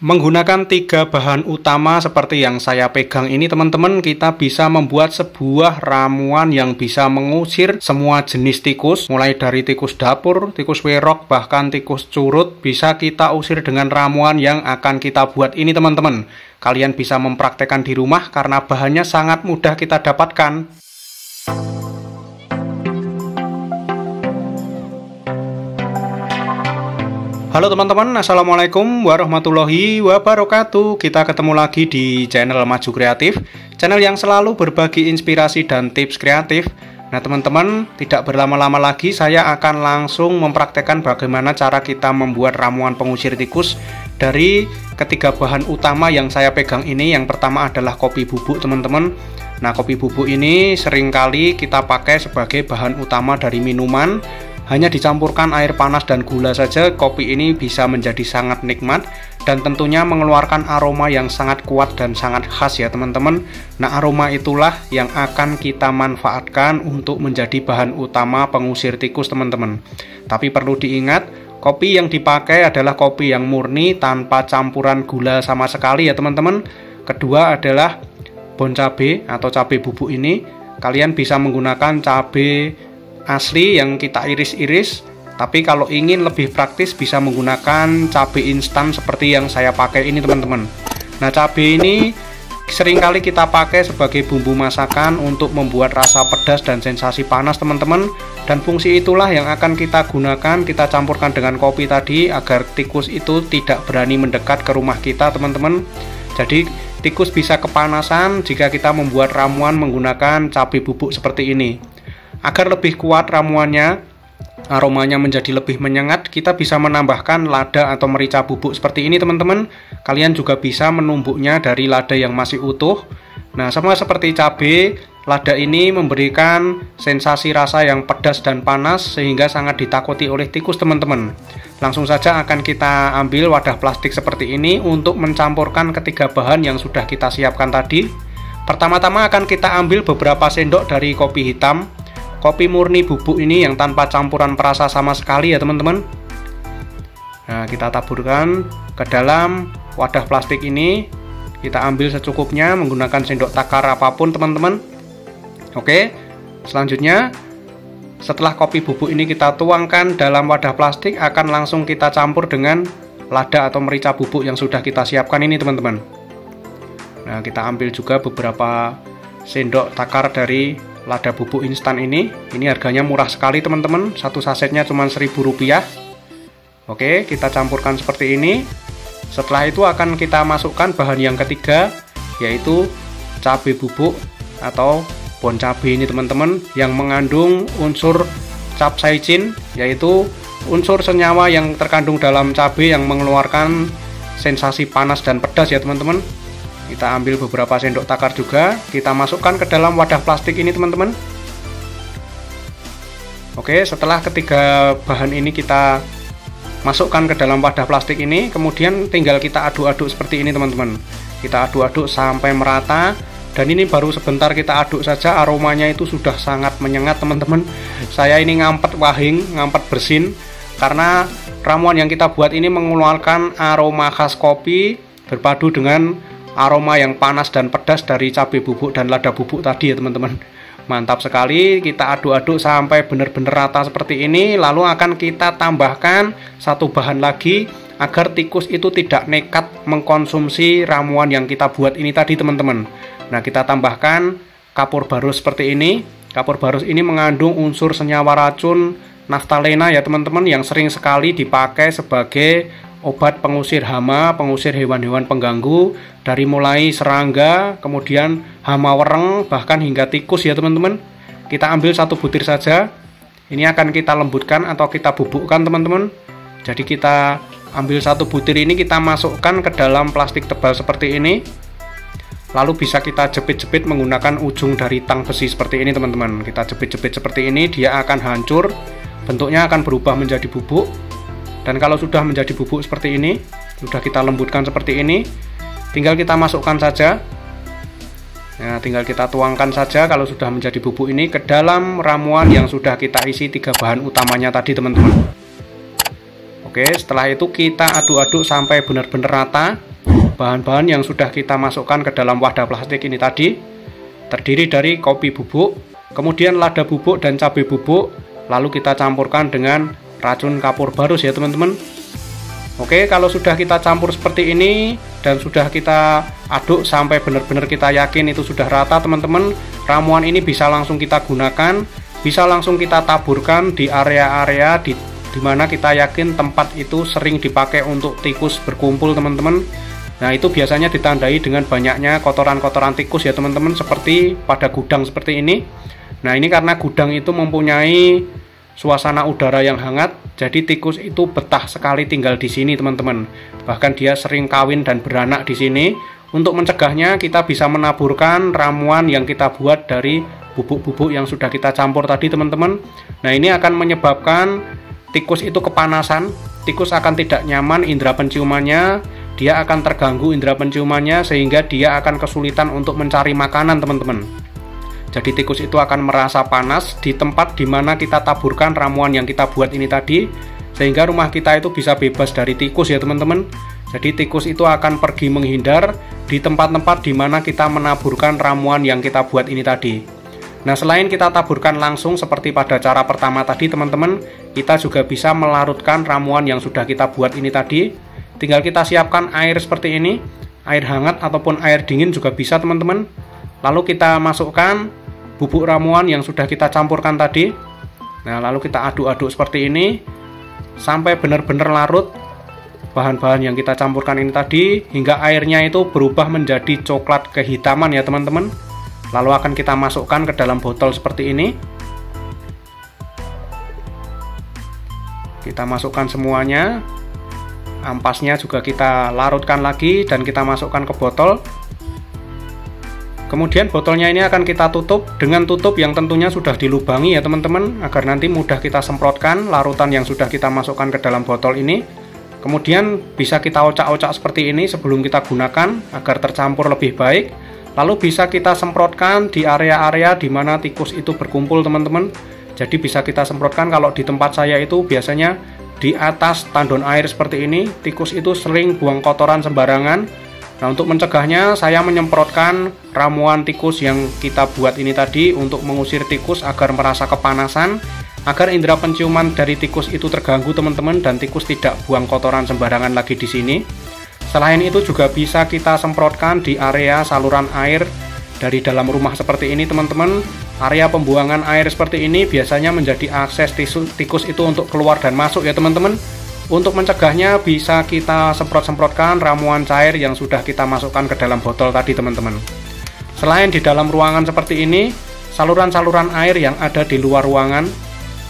Menggunakan 3 bahan utama seperti yang saya pegang ini teman-teman, kita bisa membuat sebuah ramuan yang bisa mengusir semua jenis tikus, mulai dari tikus dapur, tikus werok, bahkan tikus curut, bisa kita usir dengan ramuan yang akan kita buat ini teman-teman. Kalian bisa mempraktekkan di rumah karena bahannya sangat mudah kita dapatkan. Halo teman-teman, assalamualaikum warahmatullahi wabarakatuh. Kita ketemu lagi di channel Maju Kreatif, channel yang selalu berbagi inspirasi dan tips kreatif. Nah teman-teman, tidak berlama-lama lagi saya akan langsung mempraktekkan bagaimana cara kita membuat ramuan pengusir tikus dari ketiga bahan utama yang saya pegang ini. Yang pertama adalah kopi bubuk teman-teman. Nah kopi bubuk ini seringkali kita pakai sebagai bahan utama dari minuman. Hanya dicampurkan air panas dan gula saja, kopi ini bisa menjadi sangat nikmat dan tentunya mengeluarkan aroma yang sangat kuat dan sangat khas ya teman-teman. Nah aroma itulah yang akan kita manfaatkan untuk menjadi bahan utama pengusir tikus teman-teman. Tapi perlu diingat, kopi yang dipakai adalah kopi yang murni tanpa campuran gula sama sekali ya teman-teman. Kedua adalah bon cabe atau cabai bubuk ini, kalian bisa menggunakan cabai asli yang kita iris-iris, tapi kalau ingin lebih praktis bisa menggunakan cabai instan seperti yang saya pakai ini teman-teman. Nah cabai ini seringkali kita pakai sebagai bumbu masakan untuk membuat rasa pedas dan sensasi panas teman-teman, dan fungsi itulah yang akan kita gunakan, kita campurkan dengan kopi tadi agar tikus itu tidak berani mendekat ke rumah kita teman-teman. Jadi tikus bisa kepanasan jika kita membuat ramuan menggunakan cabai bubuk seperti ini. Agar lebih kuat ramuannya, aromanya menjadi lebih menyengat, kita bisa menambahkan lada atau merica bubuk seperti ini teman-teman. Kalian juga bisa menumbuknya dari lada yang masih utuh. Nah sama seperti cabai, lada ini memberikan sensasi rasa yang pedas dan panas sehingga sangat ditakuti oleh tikus teman-teman. Langsung saja akan kita ambil wadah plastik seperti ini untuk mencampurkan ketiga bahan yang sudah kita siapkan tadi. Pertama-tama akan kita ambil beberapa sendok dari kopi hitam. Kopi murni bubuk ini yang tanpa campuran perasa sama sekali ya teman-teman. Nah kita taburkan ke dalam wadah plastik ini. Kita ambil secukupnya menggunakan sendok takar apapun teman-teman. Oke, selanjutnya setelah kopi bubuk ini kita tuangkan dalam wadah plastik, akan langsung kita campur dengan lada atau merica bubuk yang sudah kita siapkan ini teman-teman. Nah kita ambil juga beberapa sendok takar dari lada bubuk instan ini harganya murah sekali teman-teman, satu sasetnya cuma Rp1.000. Oke, kita campurkan seperti ini. Setelah itu akan kita masukkan bahan yang ketiga, yaitu cabai bubuk atau bon cabai ini teman-teman, yang mengandung unsur capsaicin, yaitu unsur senyawa yang terkandung dalam cabai yang mengeluarkan sensasi panas dan pedas ya teman-teman. Kita ambil beberapa sendok takar juga, kita masukkan ke dalam wadah plastik ini teman-teman. Oke, setelah ketiga bahan ini kita masukkan ke dalam wadah plastik ini, kemudian tinggal kita aduk-aduk seperti ini teman-teman. Kita aduk-aduk sampai merata, dan ini baru sebentar kita aduk saja aromanya itu sudah sangat menyengat teman-teman. Saya ini ngampet wahing, ngampet bersin, karena ramuan yang kita buat ini mengeluarkan aroma khas kopi berpadu dengan aroma yang panas dan pedas dari cabai bubuk dan lada bubuk tadi ya teman-teman. Mantap sekali. Kita aduk-aduk sampai benar-benar rata seperti ini, lalu akan kita tambahkan satu bahan lagi agar tikus itu tidak nekat mengkonsumsi ramuan yang kita buat ini tadi teman-teman. Nah kita tambahkan kapur barus seperti ini. Kapur barus ini mengandung unsur senyawa racun naftalena ya teman-teman, yang sering sekali dipakai sebagai obat pengusir hama, pengusir hewan-hewan pengganggu, dari mulai serangga, kemudian hama wereng, bahkan hingga tikus ya teman-teman. Kita ambil satu butir saja. Ini akan kita lembutkan atau kita bubukkan teman-teman. Jadi kita ambil satu butir ini, kita masukkan ke dalam plastik tebal seperti ini. Lalu bisa kita jepit-jepit menggunakan ujung dari tang besi seperti ini teman-teman. Kita jepit-jepit seperti ini, dia akan hancur, bentuknya akan berubah menjadi bubuk. Dan kalau sudah menjadi bubuk seperti ini, sudah kita lembutkan seperti ini, tinggal kita masukkan saja. Nah, tinggal kita tuangkan saja kalau sudah menjadi bubuk ini ke dalam ramuan yang sudah kita isi 3 bahan utamanya tadi teman-teman. Oke, setelah itu kita aduk-aduk sampai benar-benar rata. bahan-bahan yang sudah kita masukkan ke dalam wadah plastik ini tadi terdiri dari kopi bubuk, kemudian lada bubuk dan cabai bubuk, lalu kita campurkan dengan racun kapur barus ya teman-teman. Oke, kalau sudah kita campur seperti ini dan sudah kita aduk sampai benar-benar kita yakin itu sudah rata teman-teman, ramuan ini bisa langsung kita gunakan, bisa langsung kita taburkan di area-area di mana kita yakin tempat itu sering dipakai untuk tikus berkumpul teman-teman. Nah, itu biasanya ditandai dengan banyaknya kotoran-kotoran tikus ya teman-teman, seperti pada gudang seperti ini. Nah, ini karena gudang itu mempunyai suasana udara yang hangat, jadi tikus itu betah sekali tinggal di sini teman-teman. Bahkan dia sering kawin dan beranak di sini. Untuk mencegahnya kita bisa menaburkan ramuan yang kita buat dari bubuk-bubuk yang sudah kita campur tadi teman-teman. Nah, ini akan menyebabkan tikus itu kepanasan, tikus akan tidak nyaman indera penciumannya, dia akan terganggu indera penciumannya sehingga dia akan kesulitan untuk mencari makanan teman-teman. Jadi tikus itu akan merasa panas di tempat di mana kita taburkan ramuan yang kita buat ini tadi, sehingga rumah kita itu bisa bebas dari tikus ya teman-teman. Jadi tikus itu akan pergi menghindar di tempat-tempat di mana kita menaburkan ramuan yang kita buat ini tadi. Nah, selain kita taburkan langsung seperti pada cara pertama tadi teman-teman, kita juga bisa melarutkan ramuan yang sudah kita buat ini tadi. Tinggal kita siapkan air seperti ini, air hangat ataupun air dingin juga bisa teman-teman. Lalu kita masukkan bubuk ramuan yang sudah kita campurkan tadi. Nah, lalu kita aduk-aduk seperti ini sampai benar-benar larut bahan-bahan yang kita campurkan ini tadi, hingga airnya itu berubah menjadi coklat kehitaman ya teman-teman. Lalu akan kita masukkan ke dalam botol seperti ini. Kita masukkan semuanya. Ampasnya juga kita larutkan lagi dan kita masukkan ke botol. Kemudian botolnya ini akan kita tutup dengan tutup yang tentunya sudah dilubangi ya teman-teman, agar nanti mudah kita semprotkan larutan yang sudah kita masukkan ke dalam botol ini. Kemudian bisa kita ocak-ocak seperti ini sebelum kita gunakan agar tercampur lebih baik. Lalu bisa kita semprotkan di area-area di mana tikus itu berkumpul teman-teman. Jadi bisa kita semprotkan, kalau di tempat saya itu biasanya di atas tandon air seperti ini, tikus itu sering buang kotoran sembarangan. Nah, untuk mencegahnya saya menyemprotkan ramuan tikus yang kita buat ini tadi untuk mengusir tikus agar merasa kepanasan, agar indera penciuman dari tikus itu terganggu teman-teman, dan tikus tidak buang kotoran sembarangan lagi di sini. Selain itu juga bisa kita semprotkan di area saluran air dari dalam rumah seperti ini teman-teman. Area pembuangan air seperti ini biasanya menjadi akses tikus itu untuk keluar dan masuk ya teman-teman. Untuk mencegahnya bisa kita semprot-semprotkan ramuan cair yang sudah kita masukkan ke dalam botol tadi teman-teman. Selain di dalam ruangan seperti ini, saluran-saluran air yang ada di luar ruangan,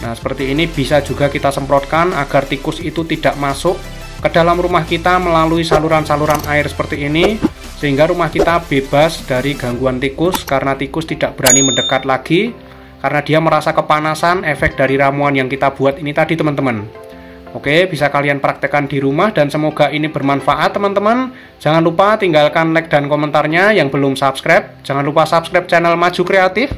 nah seperti ini bisa juga kita semprotkan agar tikus itu tidak masuk ke dalam rumah kita melalui saluran-saluran air seperti ini, sehingga rumah kita bebas dari gangguan tikus karena tikus tidak berani mendekat lagi karena dia merasa kepanasan efek dari ramuan yang kita buat ini tadi teman-teman. Oke, bisa kalian praktekkan di rumah dan semoga ini bermanfaat teman-teman. Jangan lupa tinggalkan like dan komentarnya. Yang belum subscribe, jangan lupa subscribe channel Maju Kreatif.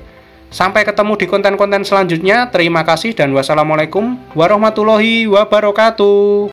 Sampai ketemu di konten-konten selanjutnya. Terima kasih dan wassalamualaikum warahmatullahi wabarakatuh.